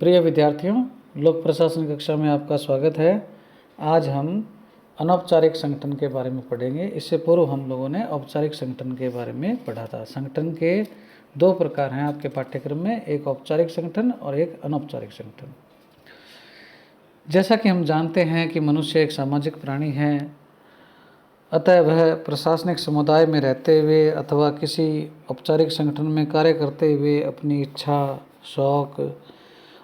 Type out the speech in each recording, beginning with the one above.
प्रिय विद्यार्थियों, लोक प्रशासन कक्षा में आपका स्वागत है। आज हम अनौपचारिक संगठन के बारे में पढ़ेंगे। इससे पूर्व हम लोगों ने औपचारिक संगठन के बारे में पढ़ा था। संगठन के दो प्रकार हैं आपके पाठ्यक्रम में, एक औपचारिक संगठन और एक अनौपचारिक संगठन। जैसा कि हम जानते हैं कि मनुष्य एक सामाजिक प्राणी है, अतः वह प्रशासनिक समुदाय में रहते हुए अथवा किसी औपचारिक संगठन में कार्य करते हुए अपनी इच्छा, शौक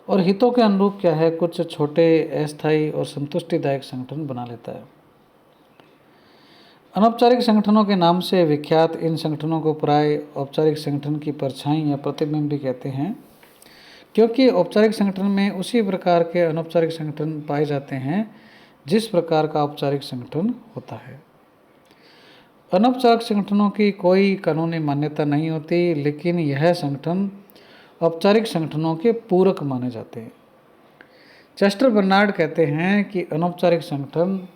और हितों के अनुरूप क्या है कुछ छोटे, अस्थायी और संतुष्टिदायक संगठन बना लेता है। अनौपचारिक संगठनों के नाम से विख्यात इन संगठनों को प्राय औपचारिक संगठन की परछाई या प्रतिबिंब भी कहते हैं, क्योंकि औपचारिक संगठन में उसी प्रकार के अनौपचारिक संगठन पाए जाते हैं जिस प्रकार का औपचारिक संगठन होता है। अनौपचारिक संगठनों की कोई कानूनी मान्यता नहीं होती, लेकिन यह संगठन औपचारिक संगठनों के पूरक माने जाते हैं। चेस्टर बर्नार्ड कहते हैं कि अनौपचारिक संगठन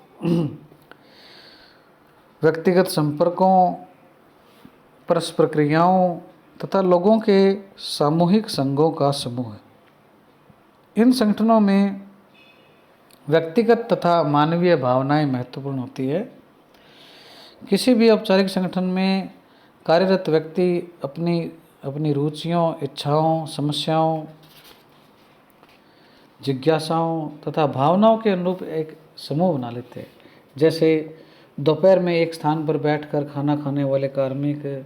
व्यक्तिगत संपर्कों, परस्पर क्रियाओं तथा लोगों के सामूहिक संघों का समूह है। इन संगठनों में व्यक्तिगत तथा मानवीय भावनाएं महत्वपूर्ण होती है। किसी भी औपचारिक संगठन में कार्यरत व्यक्ति अपनी रुचियों, इच्छाओं, समस्याओं, जिज्ञासाओं तथा भावनाओं के अनुरूप एक समूह बना लेते हैं। जैसे दोपहर में एक स्थान पर बैठकर खाना खाने वाले कार्मिक,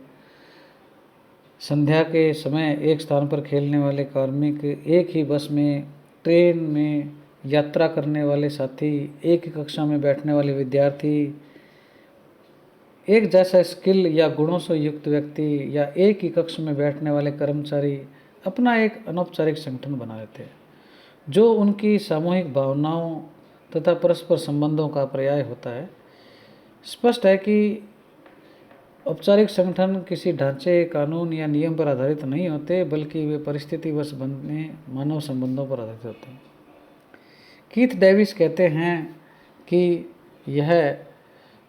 संध्या के समय एक स्थान पर खेलने वाले कार्मिक, एक ही बस में, ट्रेन में यात्रा करने वाले साथी, एक ही कक्षा में बैठने वाले विद्यार्थी, एक जैसा स्किल या गुणों से युक्त व्यक्ति या एक ही कक्ष में बैठने वाले कर्मचारी अपना एक अनौपचारिक संगठन बना लेते हैं, जो उनकी सामूहिक भावनाओं तथा परस्पर संबंधों का पर्याय होता है। स्पष्ट है कि औपचारिक संगठन किसी ढांचे, कानून या नियम पर आधारित नहीं होते, बल्कि वे परिस्थितिवश बने मानव संबंधों पर आधारित होते हैं। कीथ डेविस कहते हैं कि यह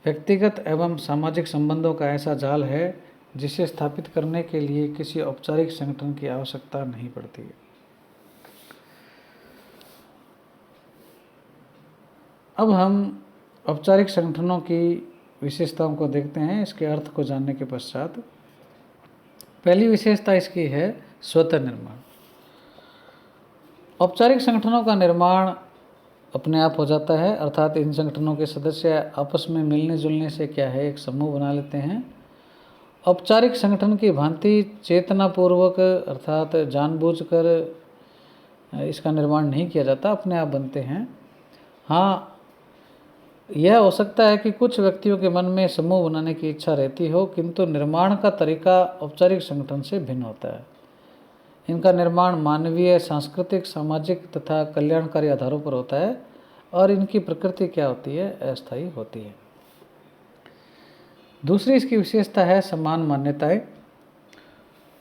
व्यक्तिगत एवं सामाजिक संबंधों का ऐसा जाल है जिसे स्थापित करने के लिए किसी औपचारिक संगठन की आवश्यकता नहीं पड़ती है। अब हम औपचारिक संगठनों की विशेषताओं को देखते हैं, इसके अर्थ को जानने के पश्चात। पहली विशेषता इसकी है स्वतः निर्माण। औपचारिक संगठनों का निर्माण अपने आप हो जाता है, अर्थात इन संगठनों के सदस्य आपस में मिलने जुलने से क्या है एक समूह बना लेते हैं। औपचारिक संगठन की भांति चेतनापूर्वक अर्थात जानबूझकर इसका निर्माण नहीं किया जाता, अपने आप बनते हैं। हाँ, यह हो सकता है कि कुछ व्यक्तियों के मन में समूह बनाने की इच्छा रहती हो, किंतु निर्माण का तरीका औपचारिक संगठन से भिन्न होता है। इनका निर्माण मानवीय, सांस्कृतिक, सामाजिक तथा कल्याणकारी आधारों पर होता है और इनकी प्रकृति क्या होती है, अस्थायी होती है। दूसरी इसकी विशेषता है समान मान्यताएं।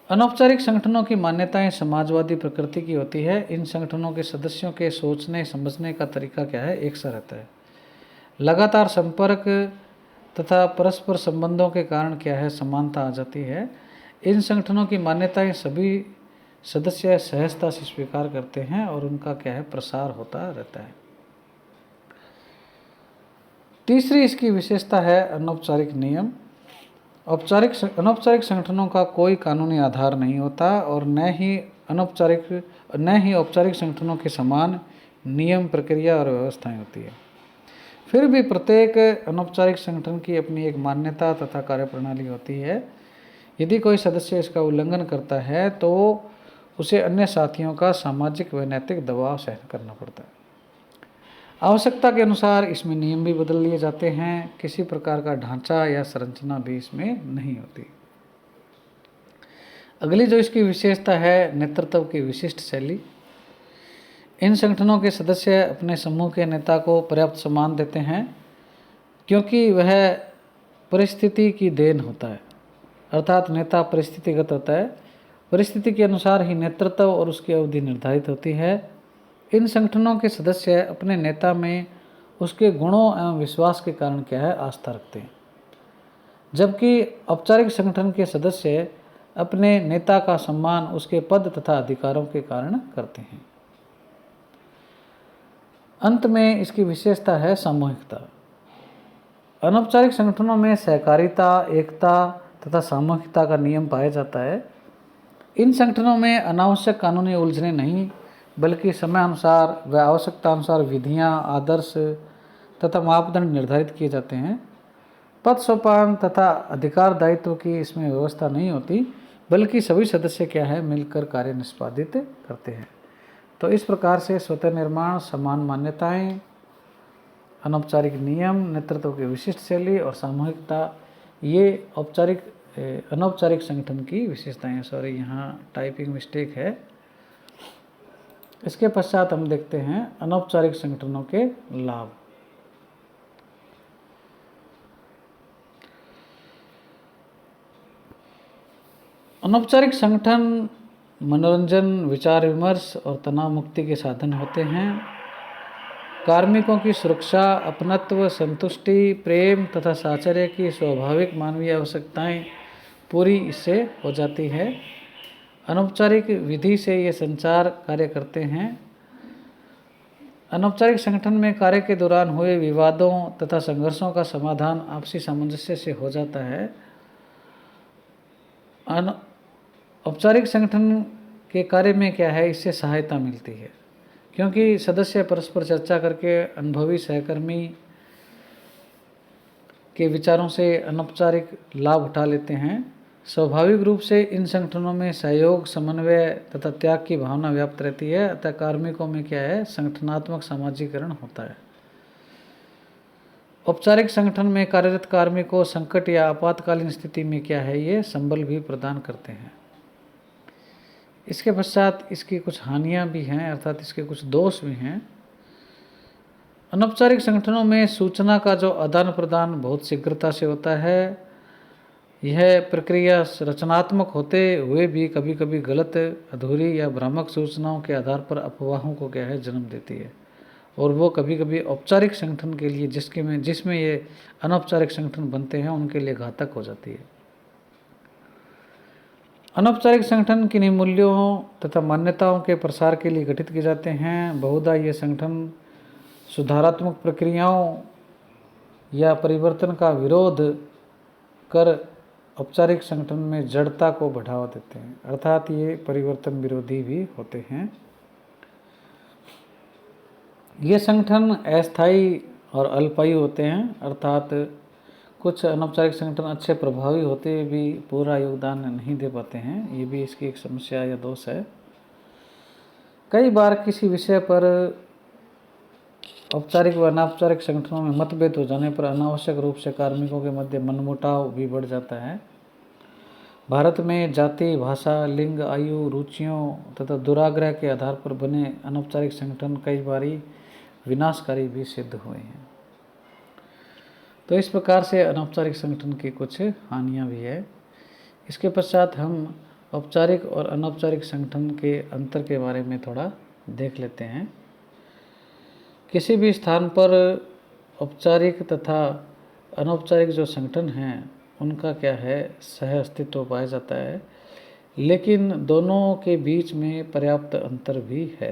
अनौपचारिक संगठनों की मान्यताएं समाजवादी प्रकृति की होती है। इन संगठनों के सदस्यों के सोचने समझने का तरीका क्या है, एक सा रहता है। लगातार संपर्क तथा परस्पर संबंधों के कारण क्या है, समानता आ जाती है। इन संगठनों की मान्यताएं सभी सदस्य सहजता से स्वीकार करते हैं और उनका क्या है, प्रसार होता रहता है। तीसरी इसकी विशेषता है अनौपचारिक नियम। अनौपचारिक संगठनों का कोई कानूनी आधार नहीं होता और न ही औपचारिक संगठनों के समान नियम, प्रक्रिया और व्यवस्थाएं होती है। फिर भी प्रत्येक अनौपचारिक संगठन की अपनी एक मान्यता तथा कार्यप्रणाली होती है। यदि कोई सदस्य इसका उल्लंघन करता है तो उसे अन्य साथियों का सामाजिक व नैतिक दबाव सहन करना पड़ता है। आवश्यकता के अनुसार इसमें नियम भी बदल लिए जाते हैं। किसी प्रकार का ढांचा या संरचना भी इसमें नहीं होती। अगली जो इसकी विशेषता है, नेतृत्व की विशिष्ट शैली। इन संगठनों के सदस्य अपने समूह के नेता को पर्याप्त सम्मान देते हैं, क्योंकि वह परिस्थिति की देन होता है, अर्थात नेता परिस्थितिगत होता है। परिस्थिति के अनुसार ही नेतृत्व और उसकी अवधि निर्धारित होती है। इन संगठनों के सदस्य अपने नेता में उसके गुणों एवं विश्वास के कारण क्या है, आस्था रखते हैं, जबकि औपचारिक संगठन के सदस्य अपने नेता का सम्मान उसके पद तथा अधिकारों के कारण करते हैं। अंत में इसकी विशेषता है सामूहिकता। अनौपचारिक संगठनों में सहकारिता, एकता तथा सामूहिकता का नियम पाया जाता है। इन संगठनों में अनावश्यक कानूनी उलझने नहीं, बल्कि समय अनुसार व आवश्यकता अनुसार विधियाँ, आदर्श तथा मापदंड निर्धारित किए जाते हैं। पद सोपान तथा अधिकार दायित्व की इसमें व्यवस्था नहीं होती, बल्कि सभी सदस्य क्या है मिलकर कार्य निष्पादित करते हैं। तो इस प्रकार से स्वतः निर्माण, समान मान्यताएं, अनौपचारिक नियम, नेतृत्व की विशिष्ट शैली और सामूहिकता, ये अनौपचारिक संगठन की विशेषताएं। सॉरी, यहाँ टाइपिंग मिस्टेक है। इसके पश्चात हम देखते हैं अनौपचारिक संगठनों के लाभ। अनौपचारिक संगठन मनोरंजन, विचार विमर्श और तनाव मुक्ति के साधन होते हैं। कार्मिकों की सुरक्षा, अपनत्व, संतुष्टि, प्रेम तथा साहचर्य की स्वाभाविक मानवीय आवश्यकताएं पूरी इससे हो जाती है। अनौपचारिक विधि से ये संचार कार्य करते हैं। अनौपचारिक संगठन में कार्य के दौरान हुए विवादों तथा संघर्षों का समाधान आपसी सामंजस्य से हो जाता है। औपचारिक संगठन के कार्य में क्या है, इससे सहायता मिलती है, क्योंकि सदस्य परस्पर चर्चा करके अनुभवी सहकर्मी के विचारों से अनौपचारिक लाभ उठा लेते हैं। स्वाभाविक रूप से इन संगठनों में सहयोग, समन्वय तथा त्याग की भावना व्याप्त रहती है, अतः कार्मिकों में क्या है, संगठनात्मक सामाजिकरण होता है। औपचारिक संगठन में कार्यरत कार्मिक को संकट या आपातकालीन स्थिति में क्या है, ये संबल भी प्रदान करते हैं। इसके पश्चात इसकी कुछ हानियां भी हैं, अर्थात इसके कुछ दोष भी हैं। अनौपचारिक संगठनों में सूचना का जो आदान प्रदान बहुत शीघ्रता से होता है। यह प्रक्रिया रचनात्मक होते हुए भी कभी कभी गलत, अधूरी या भ्रामक सूचनाओं के आधार पर अफवाहों को क्या है जन्म देती है, और वो कभी कभी औपचारिक संगठन के लिए जिसमें ये अनौपचारिक संगठन बनते हैं उनके लिए घातक हो जाती है। अनौपचारिक संगठन किन्हीं मूल्यों तथा मान्यताओं के प्रसार के लिए गठित किए जाते हैं। बहुधा ये संगठन सुधारात्मक प्रक्रियाओं या परिवर्तन का विरोध कर औपचारिक संगठन में जड़ता को बढ़ावा देते हैं, अर्थात ये परिवर्तन विरोधी भी होते हैं। ये संगठन अस्थायी और अल्पायु होते हैं, अर्थात कुछ अनौपचारिक संगठन अच्छे प्रभावी होते हुए भी पूरा योगदान नहीं दे पाते हैं। ये भी इसकी एक समस्या या दोष है। कई बार किसी विषय पर औपचारिक व अनौपचारिक संगठनों में मतभेद हो जाने पर अनावश्यक रूप से कार्मिकों के मध्य मनमुटाव भी बढ़ जाता है। भारत में जाति, भाषा, लिंग, आयु, रुचियों तथा दुराग्रह के आधार पर बने अनौपचारिक संगठन कई बारी विनाशकारी भी सिद्ध हुए हैं। तो इस प्रकार से अनौपचारिक संगठन की कुछ हानियां भी है। इसके पश्चात हम औपचारिक और अनौपचारिक संगठन के अंतर के बारे में थोड़ा देख लेते हैं। किसी भी स्थान पर औपचारिक तथा अनौपचारिक जो संगठन हैं उनका क्या है, सह अस्तित्व पाया जाता है, लेकिन दोनों के बीच में पर्याप्त अंतर भी है।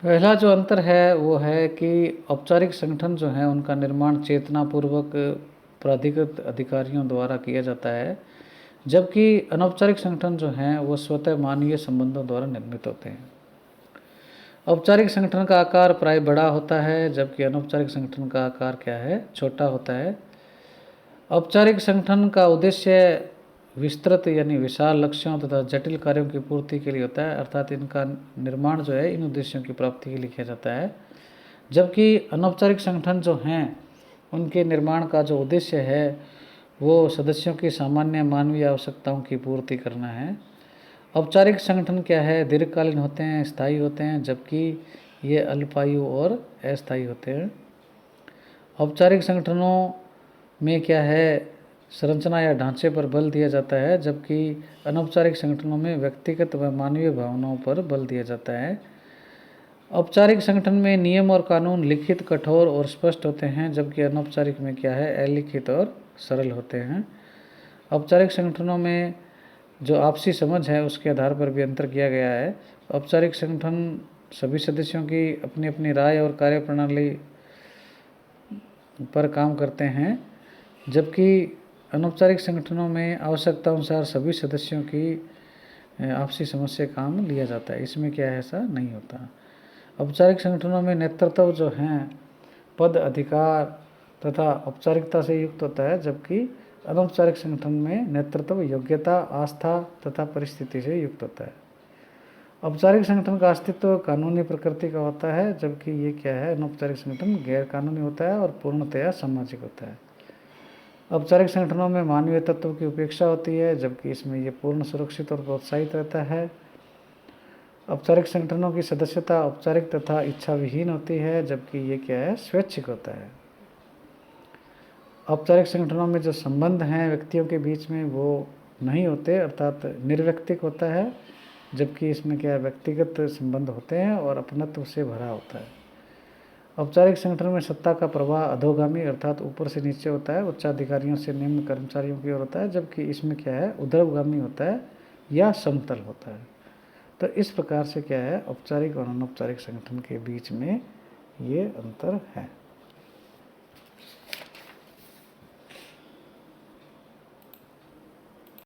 पहला जो अंतर है वो है कि औपचारिक संगठन जो है उनका निर्माण चेतनापूर्वक प्राधिकृत अधिकारियों द्वारा किया जाता है, जबकि अनौपचारिक संगठन जो हैं वो स्वतः मानवीय संबंधों द्वारा निर्मित होते हैं। औपचारिक संगठन का आकार प्राय बड़ा होता है, जबकि अनौपचारिक संगठन का आकार क्या है, छोटा होता है। औपचारिक संगठन का उद्देश्य विस्तृत यानी विशाल लक्ष्यों तथा जटिल कार्यों की पूर्ति के लिए होता है, अर्थात इनका निर्माण जो है इन उद्देश्यों की प्राप्ति के लिए किया जाता है। जबकि अनौपचारिक संगठन जो हैं उनके निर्माण का जो उद्देश्य है वो सदस्यों की सामान्य मानवीय आवश्यकताओं की पूर्ति करना है। औपचारिक संगठन क्या है, दीर्घकालीन होते हैं, स्थायी होते हैं, जबकि ये अल्पायु और अस्थायी होते हैं। औपचारिक संगठनों में क्या है, संरचना या ढांचे पर बल दिया जाता है, जबकि अनौपचारिक संगठनों में व्यक्तिगत व मानवीय भावनाओं पर बल दिया जाता है। औपचारिक संगठन में नियम और कानून लिखित, कठोर और स्पष्ट होते हैं, जबकि अनौपचारिक में क्या है, अलिखित और सरल होते हैं। औपचारिक संगठनों में जो आपसी समझ है उसके आधार पर भी अंतर किया गया है। औपचारिक संगठन सभी सदस्यों की अपनी अपनी राय और कार्यप्रणाली पर काम करते हैं, जबकि अनौपचारिक संगठनों में आवश्यकता अनुसार सभी सदस्यों की आपसी समझ से काम लिया जाता है। इसमें क्या है, ऐसा नहीं होता। औपचारिक संगठनों में नेतृत्व जो हैं पद, अधिकार तथा औपचारिकता से युक्त होता है, जबकि अनौपचारिक संगठन में नेतृत्व योग्यता, आस्था तथा परिस्थिति से युक्त होता है। औपचारिक संगठन का अस्तित्व कानूनी प्रकृति का होता है, जबकि ये क्या है, अनौपचारिक संगठन गैर कानूनी होता है और पूर्णतया सामाजिक होता है। औपचारिक संगठनों में मानवीय तत्व की उपेक्षा होती है, जबकि इसमें ये पूर्ण सुरक्षित और प्रोत्साहित रहता है। औपचारिक संगठनों की सदस्यता औपचारिक तथा इच्छा विहीन होती है, जबकि ये क्या है, स्वैच्छिक होता है। औपचारिक संगठनों में जो संबंध हैं व्यक्तियों के बीच में वो नहीं होते, अर्थात निर्व्यक्तिक होता है, जबकि इसमें क्या है, व्यक्तिगत संबंध होते हैं और अपनत्व से भरा होता है। औपचारिक संगठन में सत्ता का प्रवाह अधोगामी अर्थात ऊपर से नीचे होता है, उच्चाधिकारियों से निम्न कर्मचारियों की ओर होता है, जबकि इसमें क्या है, ऊर्ध्वगामी होता है या समतल होता है। तो इस प्रकार से क्या है, औपचारिक और अनौपचारिक संगठन के बीच में ये अंतर है।